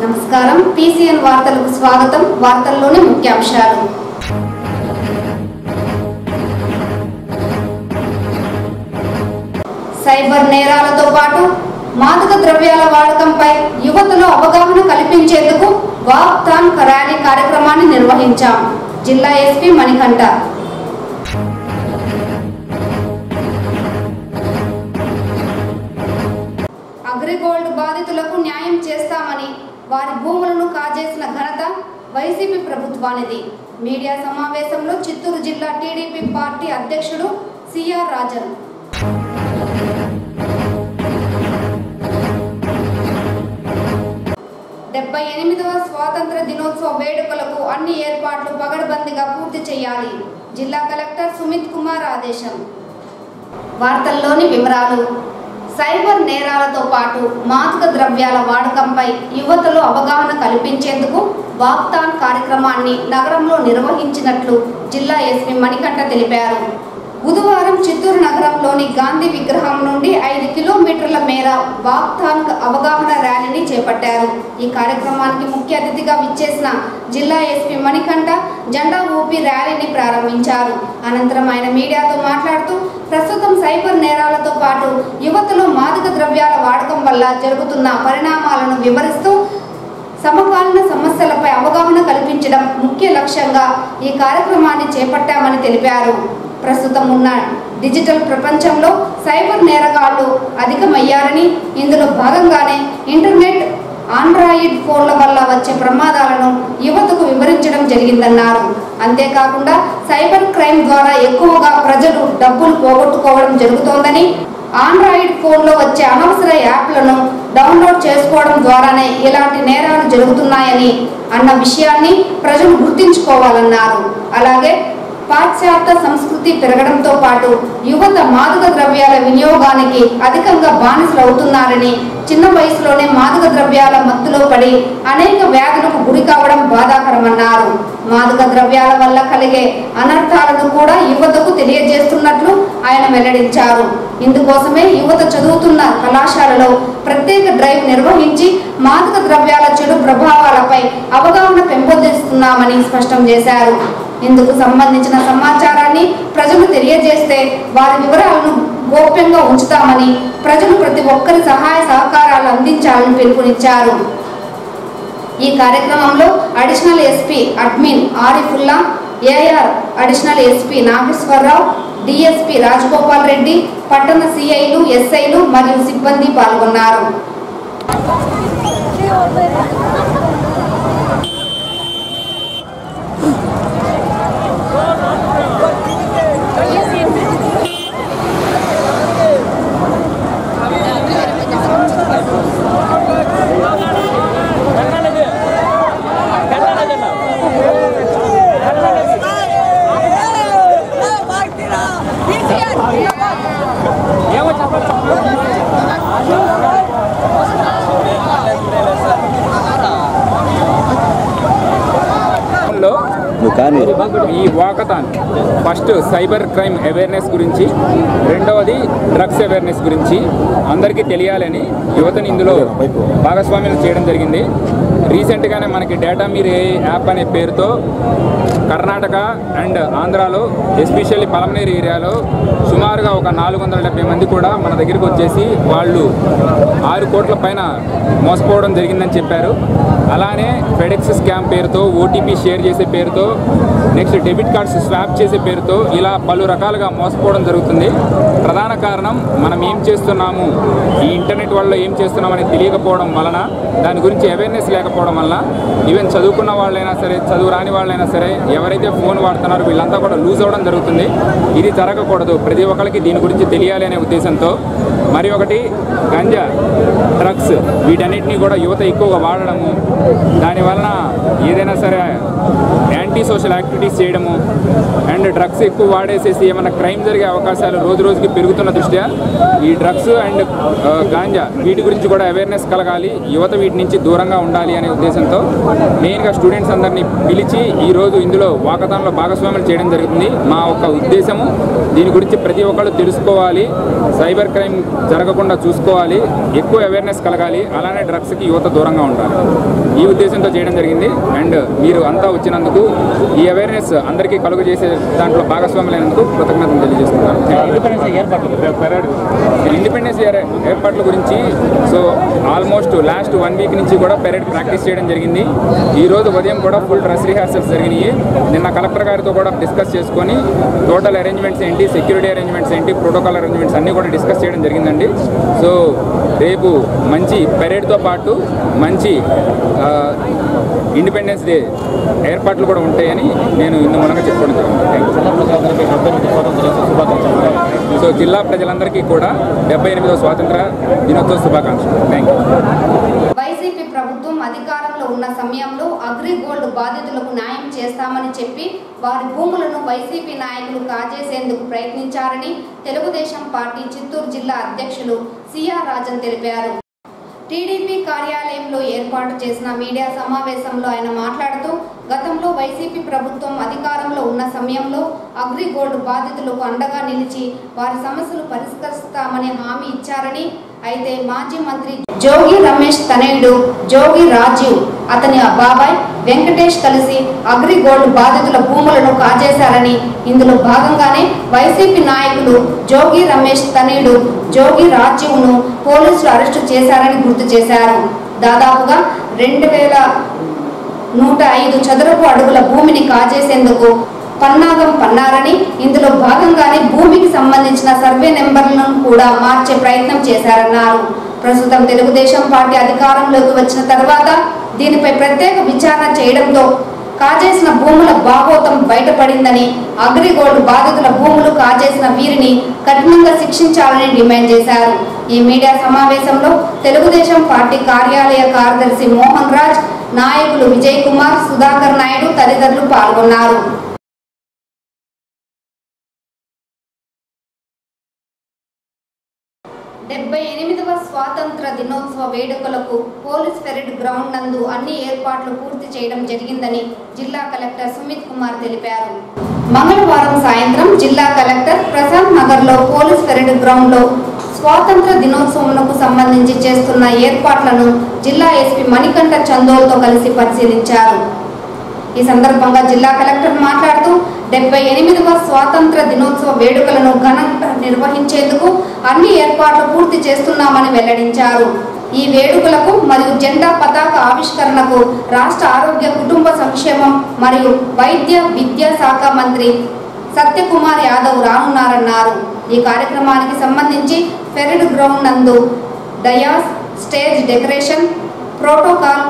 నమస్కారం PCN వార్తలకు స్వాగతం. వార్తల్లోని ముఖ్యాంశాలు. సైబర్ నేరాలతో పాటు మాదక ద్రవ్యాల వాడకంపై యువతలో అవగాహన కల్పించేందుకు వాక్థాన్ ర్యాలీ కార్యక్రమాన్ని నిర్వహించాం. జిల్లా SP మణికంఠ. అగ్రిగోల్డ్ బాధితులకు న్యాయం చేస్తామని వారి భూములను కాజేసిన ఘనత వైసీపీ ప్రభుత్వానిది. మీడియా సమావేశంలో చిత్తూరు జిల్లా TDP పార్టీ అధ్యక్షుడు CR రాజన్. స్వాతంత్ర దినోత్సవ వేడుకలకు అన్ని ఏర్పాట్లు పగడబందీగా పూర్తి చేయాలి. జిల్లా కలెక్టర్ సుమిత్ కుమార్ ఆదేశం. వార్తల్లోని వివరాలు. సైబర్ నేరాలతో పాటు మాదక ద్రవ్యాల వాడకంపై యువతలో అవగాహన కల్పించేందుకు వాక్థాన్ కార్యక్రమాన్ని నగరంలో నిర్వహించినట్లు జిల్లా SP మణికంఠ తెలిపారు. బుధవారం చిత్తూరు నగరంలోని గాంధీ విగ్రహం నుండి 5 కిలోమీటర్ల మేర వాక్థాన్ అవగాహన ర్యాలీని చేపట్టారు. ఈ కార్యక్రమానికి ముఖ్య అతిథిగా విచ్చేసిన జిల్లా SP మణికంఠ జెండా ఊపి ర్యాలీని ప్రారంభించారు. అనంతరం ఆయన మీడియాతో మాట్లాడుతూ ప్రస్తుతం సైబర్ నేరాలతో పాటు యువతలో మాదక ద్రవ్యాల వాడకం వల్ల జరుగుతున్న పరిణామాలను వివరిస్తూ సమకాలీన సమస్యలపై అవగాహన కల్పించడం ముఖ్య లక్ష్యంగా ఈ కార్యక్రమాన్ని చేపట్టామని తెలిపారు. ప్రస్తుతం ఉన్న డిజిటల్ ప్రపంచంలో సైబర్ నేరగాళ్లు అధికమయ్యారని, ఇందులో భాగంగానే ఇంటర్నెట్, ఆండ్రాయిడ్ ఫోన్ల వల్ల వచ్చే ప్రమాదాలను యువతకు వివరించడం జరిగిందన్నారు. అంతేకాకుండా సైబర్ క్రైమ్ ద్వారా ఎక్కువగా ప్రజలు డబ్బులు పోగొట్టుకోవడం జరుగుతోందని, ఆండ్రాయిడ్ ఫోన్లో వచ్చే అనవసర యాప్లను డౌన్లోడ్ చేసుకోవడం ద్వారానే ఇలాంటి నేరాలు జరుగుతున్నాయని అన్న విషయాన్ని ప్రజలు గుర్తించుకోవాలన్నారు. అలాగే పాశ్చాత్య సంస్కృతి పెరగడంతో పాటు యువత మాదక ద్రవ్యాల వినియోగానికి అధికంగా బానిసలవుతున్నారని, చిన్న వయసులోనే మాదక ద్రవ్యాల మత్తులో పడి అనేక వ్యాధులకు గురి కావడం బాధాకరమన్నారు. మాదక ద్రవ్యాల వల్ల కలిగే అనర్థాలను కూడా యువతకు తెలియజేస్తున్నట్లు ఆయన వెల్లడించారు. ఇందుకోసమే యువత చదువుతున్న కళాశాలలో ప్రత్యేక డ్రైవ్ నిర్వహించి మాదక ద్రవ్యాల చెడు ప్రభావాలపై అవగాహన పెంపొందిస్తున్నామని స్పష్టం చేశారు. ఇందుకు సంబంధించిన సమాచారాన్ని ప్రజలు తెలియజేస్తే వారి వివరాలను గోప్యంగా ఉంచుతామని, ప్రజలు ప్రతి ఒక్కరి సహాయ సహకారాలు అందించాలని పిలుపునిచ్చారు. ఈ కార్యక్రమంలో additional SP admin Arifullah, AR additional SP Nageswararao, DSP Rajagopal Reddy, పట్టణ CIలు, SIలు మరియు సిబ్బంది పాల్గొన్నారు. ఈ walkathon first cyber crime awareness గురించి, రెండవది డ్రగ్స్ అవేర్నెస్ గురించి అందరికీ తెలియాలని యువతని ఇందులో భాగస్వామ్యం చేయడం జరిగింది. రీసెంట్గానే మనకి డేటా మీరు యాప్ అనే పేరుతో కర్ణాటక అండ్ ఆంధ్రాలో, ఎస్పెషల్లీ పలమనేరు ఏరియాలో సుమారుగా ఒక 470 మంది కూడా మన దగ్గరికి వచ్చేసి వాళ్ళు 6 కోట్ల పైన మోసపోవడం జరిగిందని చెప్పారు. అలానే ఫెడెక్స్ స్కామ్ పేరుతో, OTP షేర్ చేసే పేరుతో, నెక్స్ట్ డెబిట్ కార్డ్స్ స్వాప్ చేసే పేరుతో ఇలా పలు రకాలుగా మోసపోవడం జరుగుతుంది. ప్రధాన కారణం మనం ఏం చేస్తున్నాము, ఈ ఇంటర్నెట్ వల్ల ఏం చేస్తున్నామని తెలియకపోవడం వలన, దాని గురించి అవేర్నెస్ లేకపోవడం వల్ల ఈవెన్ చదువుకున్న వాళ్ళైనా సరే, చదువు రాని వాళ్ళైనా సరే, ఎవరైతే ఫోన్ వాడుతున్నారో వీళ్ళంతా కూడా లూజ్ అవ్వడం జరుగుతుంది. ఇది జరగకూడదు, ప్రతి ఒక్కరికి దీని గురించి తెలియాలి అనే ఉద్దేశంతో. మరి ఒకటి గంజా, డ్రగ్స్ వీటన్నిటినీ కూడా యువత ఎక్కువగా వాడడము, దానివలన ఏదైనా సరే యాంటీ సోషల్ యాక్టివిటీస్ చేయడము అండ్ డ్రగ్స్ ఎక్కువ వాడేసేసి ఏమైనా క్రైమ్ జరిగే అవకాశాలు రోజు రోజుకి పెరుగుతున్న దృష్ట్యా ఈ డ్రగ్స్ అండ్ గాంజా వీటి గురించి కూడా అవేర్నెస్ కలగాలి, యువత వీటి నుంచి దూరంగా ఉండాలి అనే ఉద్దేశంతో మెయిన్గా స్టూడెంట్స్ అందరినీ పిలిచి ఈరోజు ఇందులో వాకథాన్లో భాగస్వాములు చేయడం జరుగుతుంది. మా ఒక ఉద్దేశము దీని గురించి ప్రతి ఒక్కళ్ళు తెలుసుకోవాలి, సైబర్ క్రైమ్ జరగకుండా చూసుకోవాలి, ఎక్కువ అవేర్నెస్ కలగాలి, అలానే డ్రగ్స్కి యువత దూరంగా ఉండాలి ఈ ఉద్దేశంతో చేయడం జరిగింది. అండ్ మీరు అంతా వచ్చినందుకు ఈ అవేర్నెస్ అందరికీ కలుగు చేసే దాంట్లో భాగస్వాములైనందుకు కృతజ్ఞతలు తెలియజేస్తున్నాను. ఇండిపెండెన్స్ ఇయర్ ఏర్పాట్ల గురించి సో ఆల్మోస్ట్ లాస్ట్ 1 వీక్ నుంచి కూడా పెరేడ్ ప్రాక్టీస్ చేయడం జరిగింది. ఈరోజు ఉదయం కూడా ఫుల్ డ్రెస్ రిహార్సల్స్ జరిగినాయి. నిన్న కలెక్టర్ గారితో కూడా డిస్కస్ చేసుకొని టోటల్ అరేంజ్మెంట్స్ ఏంటి, సెక్యూరిటీ అరేంజ్మెంట్స్ ఏంటి, ప్రోటోకాల్ అరేంజ్మెంట్స్ అన్నీ కూడా డిస్కస్ చేయడం జరిగిందండి. సో రేపు మంచి పెరేడ్తో పాటు మంచి ఇండిపెండెన్స్ డే ఏర్పాట్లు కూడా ఉంటాయని నేను ఇందు మూలంగా చెప్పుకోవడం జరిగింది. సో జిల్లా ప్రజలందరికీ కూడా 78వ స్వాతంత్ర దినోత్సవ శుభాకాంక్షలు. Thank you. వైసీపీ ప్రభుత్వం అధికారంలో ఉన్న సమయంలో అగ్రిగోల్డ్ బాధితులకు న్యాయం చేస్తామని చెప్పి వారి భూములను వైసీపీ నాయకులు కాజేసేందుకు ప్రయత్నించారని తెలుగుదేశం పార్టీ చిత్తూరు జిల్లా అధ్యక్షులు సిఆర్ రాజన్ తెలిపారు. టీడీపీ కార్యాలయంలో ఏర్పాటు చేసిన మీడియా సమావేశంలో ఆయన మాట్లాడుతూ గతంలో వైసీపీ ప్రభుత్వం అధికారంలో ఉన్న సమయంలో అగ్రిగోల్డ్ బాధితులకు అండగా నిలిచి వారి సమస్యలు పరిష్కరిస్తామని హామీ ఇచ్చారని, అయితే మాజీ మంత్రి జోగి రమేష్ తనయుడు జోగి రాజీవ్ అతని బాబాయ్ వెంకటేష్ కలిసి అగ్రిగోల్డ్ బాధితుల భూములను కాజేశారని, ఇందులో భాగంగానే వైసీపీ నాయకులు జోగి రమేష్ తనయుడు జోగి రాజీవ్ను పోలీసులు అరెస్టు చేశారని గుర్తు చేశారు. దాదాపుగా 2105 చదరపు అడుగుల భూమిని కాజేసేందుకు పన్నాగం పన్నారని, ఇందులో భాగంగానే భూమికి సంబంధించిన సర్వే నెంబర్లను కూడా మార్చే ప్రయత్నం చేశారన్నారు. ప్రస్తుతం తెలుగుదేశం పార్టీ అధికారంలోకి వచ్చిన తర్వాత దీనిపై ప్రత్యేక విచారణ చేయడంతో కాజేసిన భూముల భాగోతం బయటపడిందని, అగ్రిగోల్డ్ బాధితుల భూములు కాజేసిన వీరిని కఠినంగా శిక్షించాలని డిమాండ్ చేశారు. ఈ మీడియా సమావేశంలో తెలుగుదేశం పార్టీ కార్యాలయ కార్యదర్శి మోహన్ రాజ్, నాయకులు విజయ్ కుమార్, సుధాకర్ నాయుడు తదితరులు పాల్గొన్నారు. 78వ స్వాతంత్ర దినోత్సవ వేడుకలకు పోలీస్ పెరేడ్ గ్రౌండ్ నందు అన్ని ఏర్పాట్లు పూర్తి చేయడం జరిగిందని జిల్లా కలెక్టర్ సుమిత్ కుమార్ తెలిపారు. మంగళవారం సాయంత్రం జిల్లా కలెక్టర్ ప్రశాంత్ నగర్లో పోలీస్ పెరేడ్ గ్రౌండ్లో స్వాతంత్ర దినోత్సవంకు సంబంధించి చేస్తున్న ఏర్పాట్లను జిల్లా ఎస్పీ మణికంఠ చందోల్తో కలిసి పరిశీలించారు. ఈ సందర్భంగా జిల్లా కలెక్టర్ మాట్లాడుతూ 78వ స్వాతంత్ర దినోత్సవ వేడుకలను ఘనంగా నిర్వహించేందుకు అన్ని ఏర్పాట్లు పూర్తి చేస్తున్నామని వెల్లడించారు. ఈ వేడుకలకు మరియు జెండా పతాక ఆవిష్కరణకు రాష్ట్ర ఆరోగ్య కుటుంబ సంక్షేమం మరియు వైద్య విద్యా శాఖ మంత్రి సత్యకుమార్ యాదవ్ రానున్నారన్నారు. ఈ కార్యక్రమానికి సంబంధించి పెరేడ్ గ్రౌండ్ నందు డయాస్, స్టేజ్ డెకరేషన్, ప్రోటోకాల్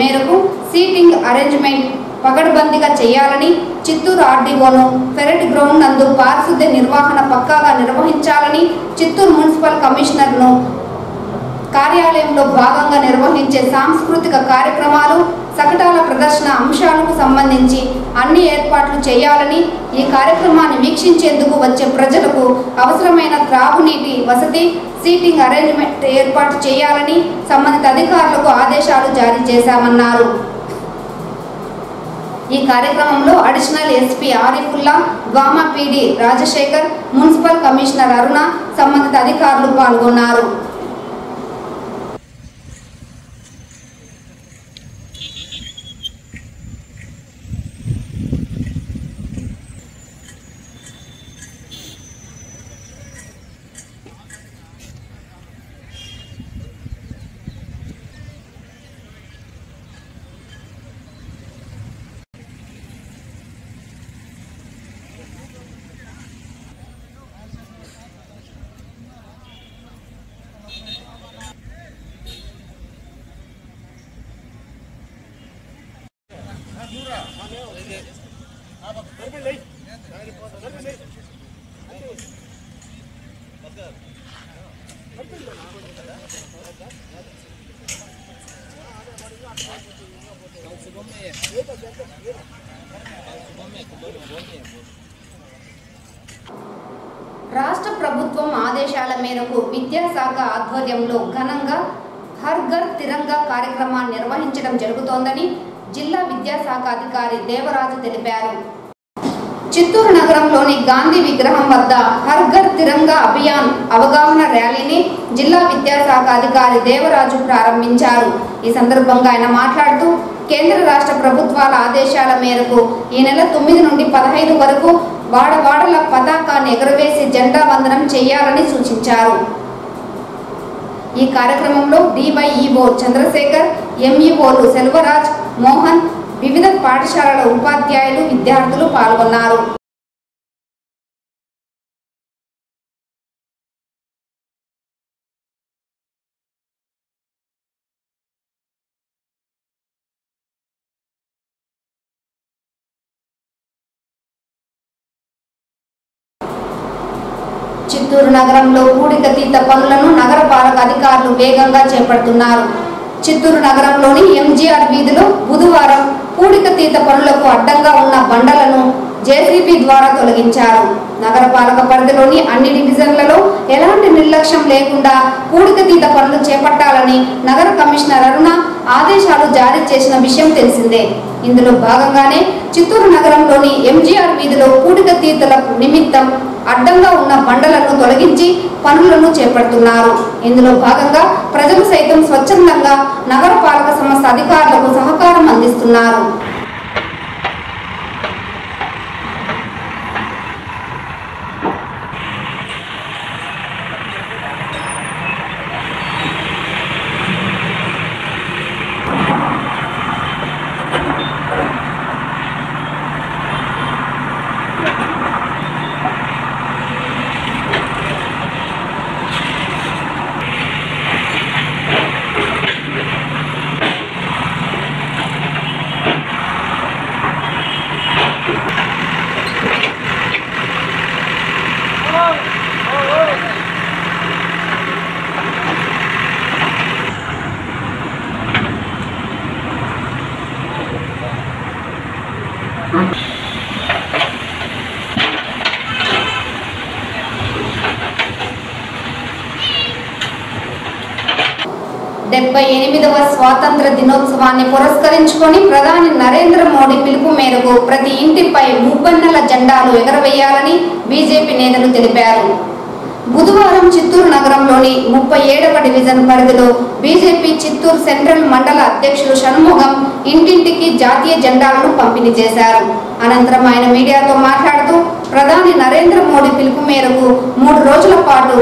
మేరకు సీటింగ్ అరేంజ్మెంట్ పగడ్బందీగా చేయాలని, చిత్తూరు ఆర్డీఓను పెరేడ్ గ్రౌండ్ నందు పారిశుద్ధ్య నిర్వహణ పక్కాగా నిర్వహించాలని, చిత్తూరు మున్సిపల్ కమిషనర్ను కార్యాలయంలో భాగంగా నిర్వహించే సాంస్కృతిక కార్యక్రమాలు, శకటాల ప్రదర్శన అంశాలకు సంబంధించి అన్ని ఏర్పాట్లు చేయాలని, ఈ కార్యక్రమాన్ని వీక్షించేందుకు వచ్చే ప్రజలకు అవసరమైన త్రాగునీటి వసతి, సీటింగ్ అరేంజ్మెంట్ ఏర్పాటు చేయాలని సంబంధిత అధికారులకు ఆదేశాలు జారీ చేశామన్నారు. ఈ కార్యక్రమంలో అడిషనల్ ఎస్పీ ఆరిఫుల్లా, గ్వామా PD Rajasekhar, municipal commissioner Aruna, సంబంధిత అధికారులు పాల్గొన్నారు. రాష్ట్ర ప్రభుత్వం ఆదేశాల మేరకు విద్యాశాఖ ఆధ్వర్యంలో ఘనంగా హర్ ఘర్ తిరంగా కార్యక్రమాన్ని నిర్వహించడం జరుగుతోందని జిల్లా విద్యాశాఖ అధికారి దేవరాజు తెలిపారు. చిత్తూరు నగరంలోని గాంధీ విగ్రహం వద్ద హర్ ఘర్ తిరంగా అభియాన్ అవగాహన ర్యాలీని జిల్లా విద్యాశాఖ అధికారి దేవరాజు ప్రారంభించారు. ఈ సందర్భంగా ఆయన మాట్లాడుతూ కేంద్ర రాష్ట్ర ప్రభుత్వాల ఆదేశాల మేరకు ఈ నెల 9 నుండి 15 వరకు వాడవాడల పతాకాన్ని ఎగురవేసి జెండా వందనం చేయాలని సూచించారు. ఈ కార్యక్రమంలో డివైఈఓ చంద్రశేఖర్, ఎంఈఓలు సెల్వరాజ్, మోహన్, వివిధ పాఠశాలల ఉపాధ్యాయులు, విద్యార్థులు పాల్గొన్నారు. చిత్తూరు నగరంలో పూడికతీత పనులను నగరపాలక అధికారులు వేగంగా చేపడుతున్నారు. చిత్తూరు నగరంలోని ఎంజీఆర్ వీధిలో బుధవారం పూడికతీత పనులకు అడ్డంగా ఉన్న బండలను జేసీబీ ద్వారా తొలగించారు. నగరపాలక పరిధిలోని అన్ని డివిజన్లలో ఎలాంటి నిర్లక్ష్యం లేకుండా పూడికతీత పనులు చేపట్టాలని నగర కమిషనర్ అరుణ ఆదేశాలు జారీ చేసిన విషయం తెలిసిందే. ఇందులో భాగంగానే చిత్తూరు నగరంలోని ఎంజీఆర్ వీధిలో పూడికతీతల నిమిత్తం అడ్డంగా ఉన్న బండలను తొలగించి పనులను చేపడుతున్నారు. ఇందులో భాగంగా ప్రజలు సైతం స్వచ్ఛందంగా నగరపాలక సంస్థ అధికారులకు సహకారం అందిస్తున్నారు. స్వాతంత్ర దినోత్సవాన్ని పురస్కరించుకొని ప్రధాని నరేంద్ర మోడీ పిలుపు మేరకు ప్రతి ఇంటిపై మువ్వన్నెల జెండాలు ఎగరవేయాలని బీజేపీ నేతలు తెలిపారు. బుధవారం చిత్తూరు నగరంలోని 37వ డివిజన్ పరిధిలో బీజేపీ చిత్తూరు సెంట్రల్ మండల అధ్యక్షులు షణ్ముగం ఇంటింటికి జాతీయ జెండాలను పంపిణీ చేశారు. అనంతరం ఆయన మీడియాతో మాట్లాడుతూ ప్రధాని నరేంద్ర మోడీ పిలుపు మేరకు 3 రోజుల పాటు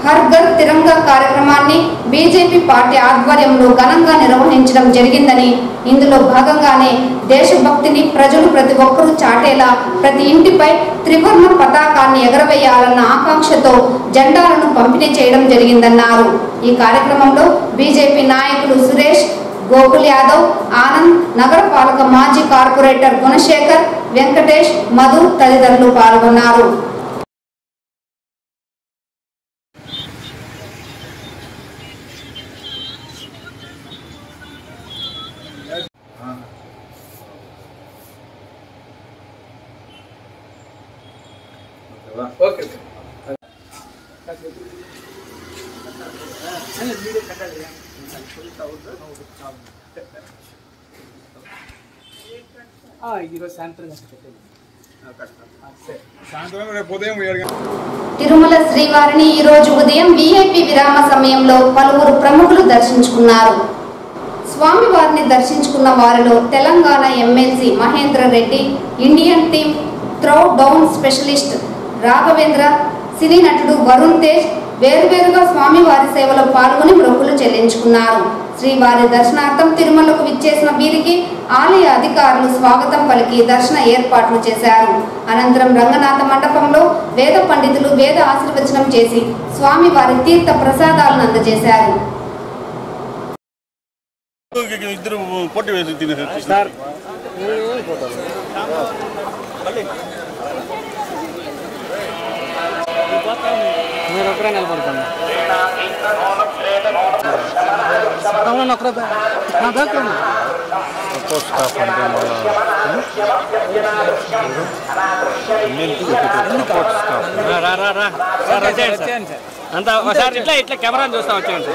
హర్ ఘర్ తిరంగా కార్యక్రమాన్ని బీజేపీ పార్టీ ఆధ్వర్యంలో ఘనంగా నిర్వహించడం జరిగిందని, ఇందులో భాగంగానే దేశభక్తిని ప్రజలు ప్రతి ఒక్కరూ చాటేలా ప్రతి ఇంటిపై త్రివర్ణ పతాకాన్ని ఎగరవేయాలన్న ఆకాంక్షతో జెండాలను పంపిణీ చేయడం జరిగిందన్నారు. ఈ కార్యక్రమంలో బీజేపీ నాయకులు సురేష్, గోకుల్ యాదవ్, ఆనంద్, నగరపాలక మాజీ కార్పొరేటర్ గుణశేఖర్, వెంకటేష్, మధు తదితరులు పాల్గొన్నారు. ఓకే తిరుమల శ్రీవారిని ఈ రోజు ఉదయం వీఐపీ విరామ సమయంలో పలువురు ప్రముఖులు దర్శించుకున్నారు. స్వామివారిని దర్శించుకున్న వారిలో Telangana MLC Mahendra Reddy, Indian team throw down specialist Raghavendra, cine నటుడు వరుణ్ తేజ్ వేరువేరుగా స్వామివారి సేవలో పాల్గొని మొక్కులు చెల్లించుకున్నారు. శ్రీవారి దర్శనార్థం తిరుమలకు విచ్చేసిన వీరికి ఆలయ అధికారులు స్వాగతం పలికి దర్శన ఏర్పాట్లు చేశారు. అనంతరం రంగనాథ మండపంలో వేద పండితులు వేద ఆశీర్వచనం చేసి స్వామివారి తీర్థ ప్రసాదాలను అందజేశారు. మీరు ఒకరే నిలబడుతున్నారు. అంతా ఒకసారి ఇట్లా ఇట్లా కెమెరాని చూస్తాం వచ్చేయండి.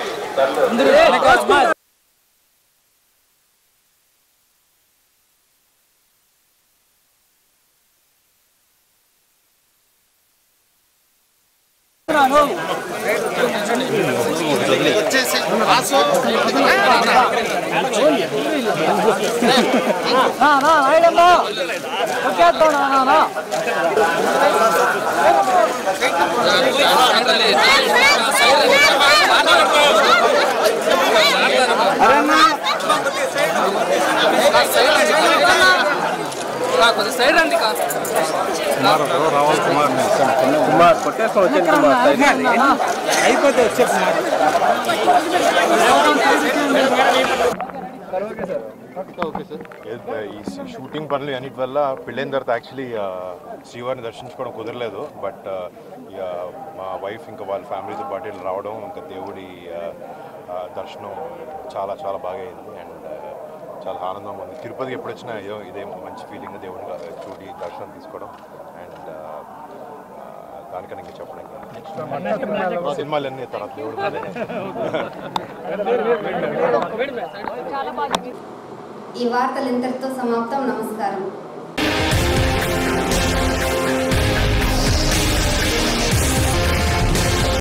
సైడ్ అండి కుమార్ కొట్టేసుకొని వచ్చేది అయిపోతే ఈ షూటింగ్ పనులు అన్నిటి వల్ల పెళ్ళైన తర్వాత యాక్చువల్లీ శ్రీవారిని దర్శించుకోవడం కుదరలేదు. బట్ మా వైఫ్ ఇంకా వాళ్ళ ఫ్యామిలీతో పాటు ఇలా రావడం ఇంకా దేవుడి దర్శనం చాలా చాలా బాగా అయింది. అండ్ చాలా ఆనందంగా ఉంది. తిరుపతికి ఎప్పుడు వచ్చినా ఇదే మంచి ఫీలింగ్ దేవుడిని చూడి దర్శనం తీసుకోవడం. అండ్ దానికన్నా ఇంకా చెప్పడం సినిమాలన్నీ తర్వాత దేవుడు ఈ వార్తలు ఇంతటితో సమాప్తం. నమస్కారం.